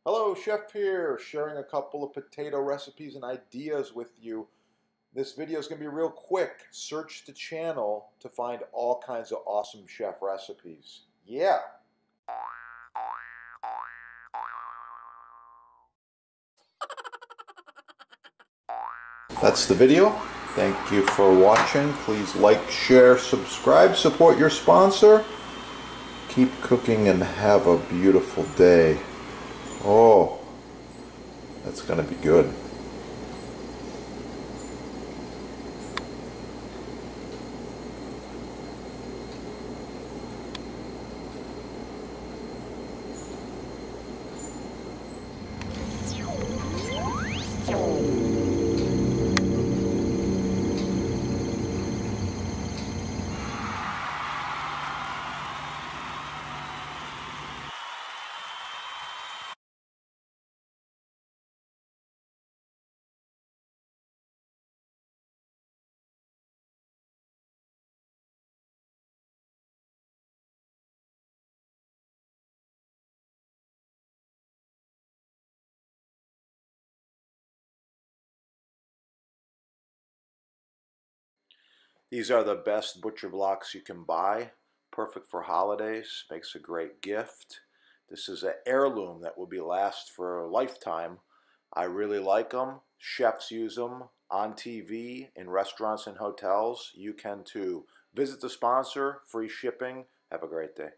Hello, Chef here, sharing a couple of potato recipes and ideas with you. This video is going to be real quick. Search the channel to find all kinds of awesome chef recipes. Yeah. That's the video. Thank you for watching. Please like, share, subscribe, support your sponsor. Keep cooking and have a beautiful day. Oh, that's going to be good. These are the best butcher blocks you can buy. Perfect for holidays, makes a great gift. This is an heirloom that will be last for a lifetime. I really like them. Chefs use them on TV, in restaurants and hotels. You can too. Visit the sponsor, free shipping. Have a great day.